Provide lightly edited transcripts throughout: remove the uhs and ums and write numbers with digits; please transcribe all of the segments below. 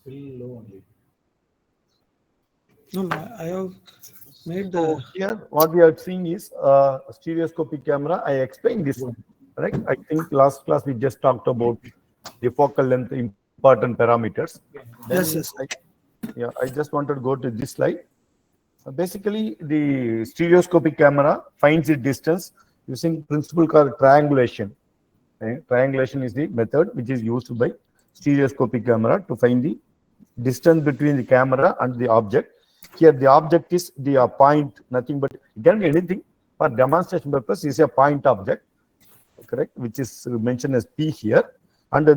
Still low only. No, I have made So the. here what we are seeing is stereoscopic camera. I explained this, right? I think last class we just talked about the focal length important parameters. Then Yes, yes. I just wanted to go to this slide. Basically, the stereoscopic camera finds its distance using principle called triangulation. Triangulation is the method which is used by stereoscopic camera to find the distance between the camera and the object. Here, the object is the point, nothing but it can be anything. For demonstration purpose, is a point object, correct, which is mentioned as P here. And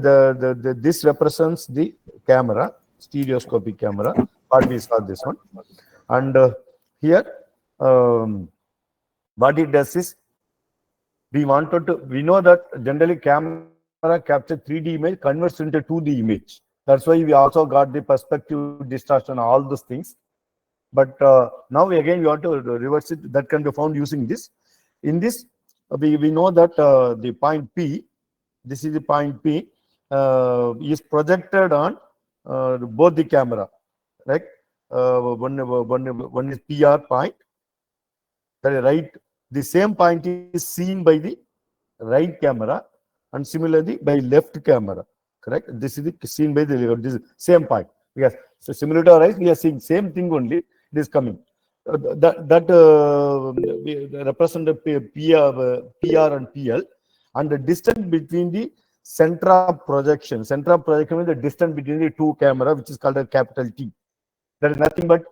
this represents the camera, stereoscopic camera. What we saw this one. And here, what it does is we know that generally camera capture 3D image, converts into 2D image. That's why we also got the perspective distortion, all those things. But now again, we want to reverse it. That can be found using this. In this, we know that the point P, this is the point P, is projected on both the camera, right? One is PR point, that is right. The same point is seen by the right camera, and similarly by left camera, correct? This is the seen by the left. This is same point. Yes. So similar to our eyes, we are seeing same thing only. It is coming. We represent the PR and PL, and the distance between the center of projection. Center of projection is the distance between the two camera, which is called a capital T. There is nothing but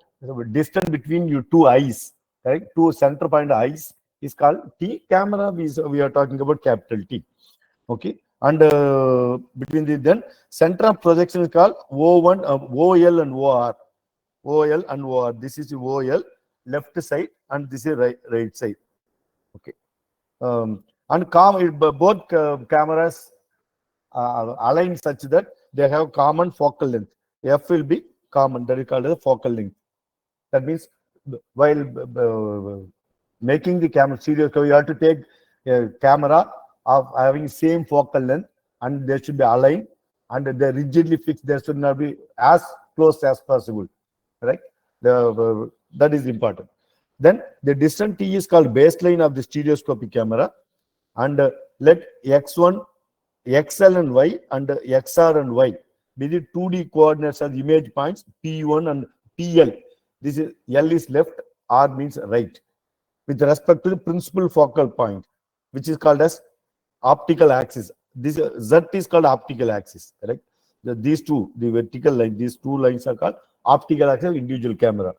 distance between your two eyes, right? Two center point eyes is called T. Camera, we are talking about capital T. Okay. And between the then center of projection is called O1, OL and OR. OL and OR. This is OL, left side, and this is right side. Okay. And both cameras align such that they have common focal length. F will be common. That is called as focal length. That means while making the camera serious, you have to take a camera of having same focal length, and they should be aligned, and they rigidly fixed. They should not be as close as possible, right? That is important. Then the distance T is called baseline of the stereoscopic camera, and let x1, xl and y, and xr and y be the 2D coordinates of the image points P1 and PL. This is L is left, R means right, with respect to the principal focal point, which is called as optical axis. This Z is called optical axis, correct? These two, the vertical line, these two lines are called optical axis of individual camera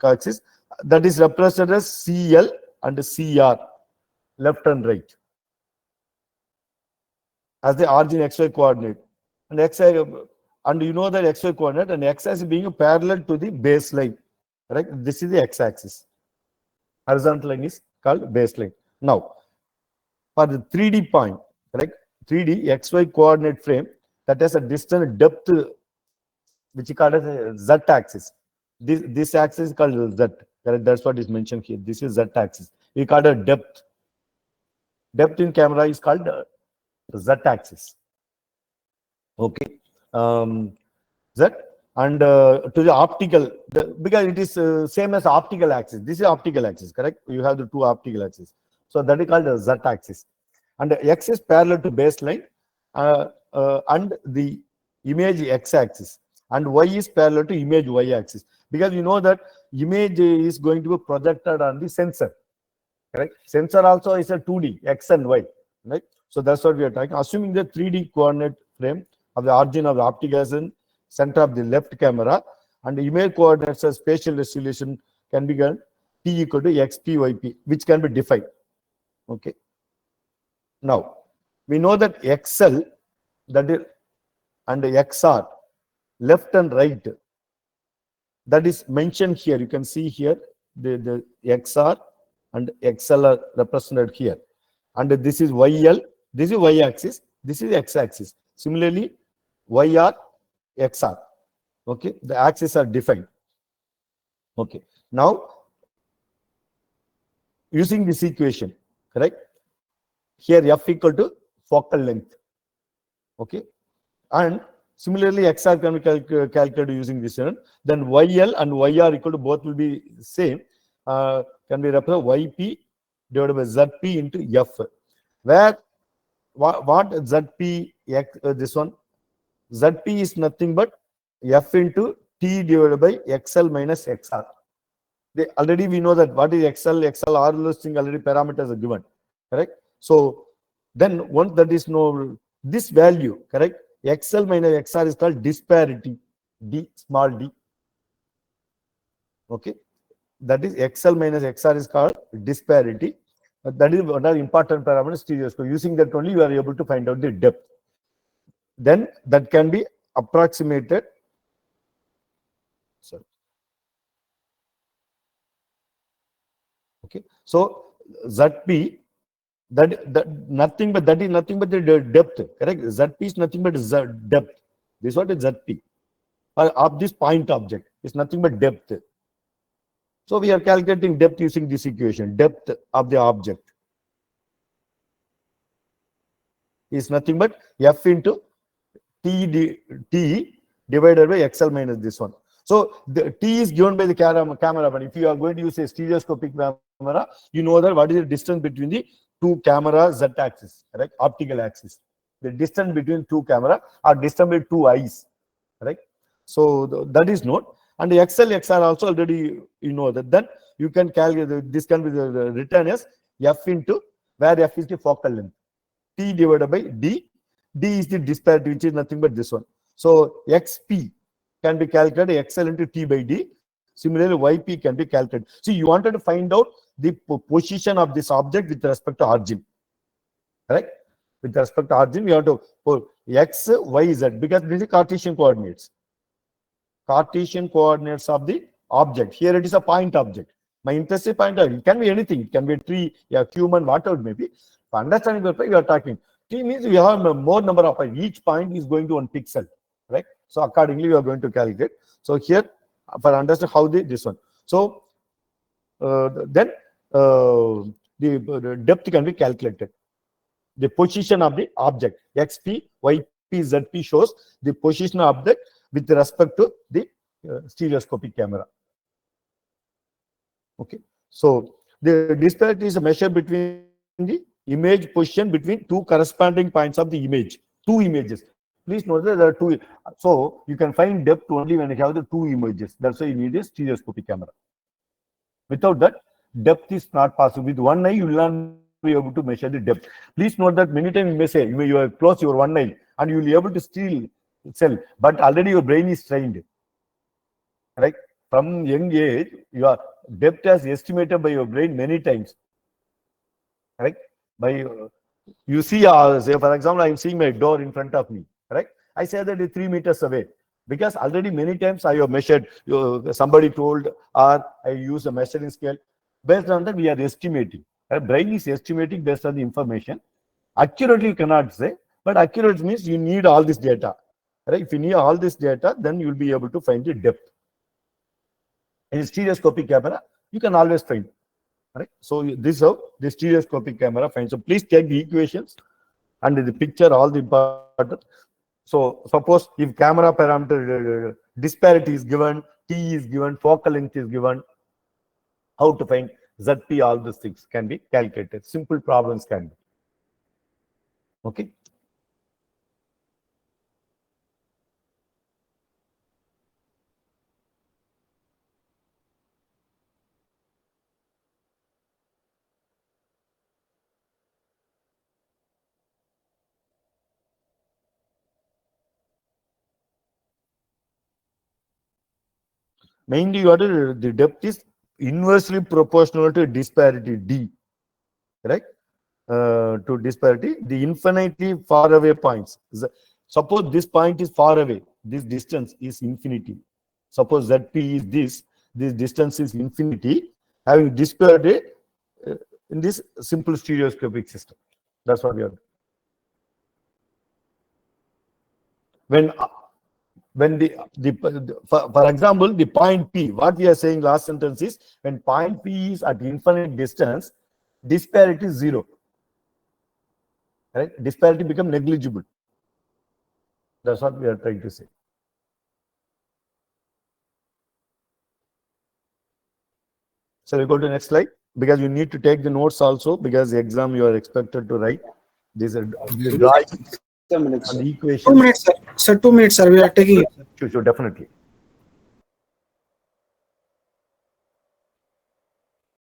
axis. That is represented as CL and CR, left and right, as the origin XY coordinate. And XY, and you know that XY coordinate and X-axis being parallel to the baseline, right? This is the X-axis. Horizontal line is called baseline. Now, for the 3D point, right? 3D XY coordinate frame that has a distance depth, which is called as a Z-axis. This axis is called Z. That's what is mentioned here. This is Z-axis. We call it depth. Depth in camera is called Z-axis. Okay. Z, and to the optical, because it is same as optical axis. This is optical axis, correct? You have the two optical axes. So that is called the Z-axis. And X is parallel to baseline, and the image X-axis. And Y is parallel to image Y-axis. Because you know that image is going to be projected on the sensor, correct? Sensor also is a 2D, X and Y, right? So that's what we are talking. Assuming the 3D coordinate frame of the origin of the optical axis, center of the left camera, and the image coordinates of spatial resolution can be given T equal to XP, YP, which can be defined. Okay. Now, we know that XL, that is, and XR, left and right, that is mentioned here. You can see here the XR and XL are represented here. And this is YL, this is Y-axis, this is X-axis. Similarly, YR, XR. Okay, the axes are defined. Okay, now using this equation, correct? Here F equal to focal length. Okay, and Similarly, XR can be calculated using this one. Then YL and YR equal to both will be same. Can be represented YP divided by ZP into F. Where what ZP, this one, ZP is nothing but F into T divided by XL minus XR. Already we know that what is XL, all those things already parameters are given, correct? So then once that is known, this value, correct? XL minus XR is called disparity, D, small d. Okay, that is XL minus XR is called disparity. That is one of the important parameters stereoscope. Using that only you are able to find out the depth. Then that can be approximated. Sorry. Okay, so ZP, that nothing but that is nothing but the depth, correct? ZP is nothing but depth. This is what is ZP of this point object. It's nothing but depth. So we are calculating depth using this equation. Depth of the object is nothing but F into T divided by XL minus this one. So the T is given by the camera, but if you are going to use a stereoscopic camera, you know that what is the distance between the two camera z-axis, right? Optical axis. The distance between two camera or distance between two eyes, right? So that is known. And the XL, XR also already you know that. Then you can calculate this can be written as F into where F is the focal length, T divided by D. D is the disparity, which is nothing but this one. So XP can be calculated XL into T by D. Similarly, YP can be calculated. See, you wanted to find out the position of this object with respect to origin. Correct? With respect to origin, we have to put X, Y, Z because this is Cartesian coordinates. Cartesian coordinates of the object. Here it is a point object. My interest is point object. It can be anything. It can be a tree, a human, whatever it may be. For understanding purpose, we are talking. T means we have more number of points. Each point is going to 1 pixel, right? So accordingly, we are going to calculate. So here, for understand how this one. So then the depth can be calculated. The position of the object XP, YP, ZP shows the position of the with respect to the stereoscopic camera. Okay, so the disparity is a measure between the image position between two corresponding points of the image, two images. Please note that there are two. So you can find depth only when you have the two images. That's why you need a stereoscopic camera. Without that, depth is not possible. With one eye, you will not be able to measure the depth. Please note that many times you may say you are close your one eye and you will be able to still itself, but already your brain is trained, right? From young age, your depth is estimated by your brain many times, right? By you see, say for example, I am seeing my door in front of me, right? I say that it's 3 meters away because already many times I have measured. Somebody told, or I use a measuring scale. Based on that, we are estimating. Our brain is estimating based on the information. Accurately, you cannot say, but accurate means you need all this data. Right? If you need all this data, then you will be able to find the depth. In a stereoscopic camera, you can always find. Right? So this is how the stereoscopic camera finds. So please take the equations and the picture, all the important. So suppose if camera parameter disparity is given, T is given, focal length is given, how to find ZP, all these things can be calculated. Simple problems can be. Okay. Mainly, the depth is inversely proportional to disparity D, right? To disparity, the infinitely far away points. Suppose this point is far away, this distance is infinity. Suppose ZP is this distance is infinity, having disparity in this simple stereoscopic system. That's what we are. When for example, the point P, what we are saying last sentence is when point P is at infinite distance, disparity is 0. Right? Disparity become negligible. That's what we are trying to say. So we go to the next slide, because you need to take the notes also, because the exam you are expected to write. These are the drawing Some minutes, and sir. the 2 equations. minutes, sir. Sir, 2 minutes, sir. We are taking it. Sure, definitely.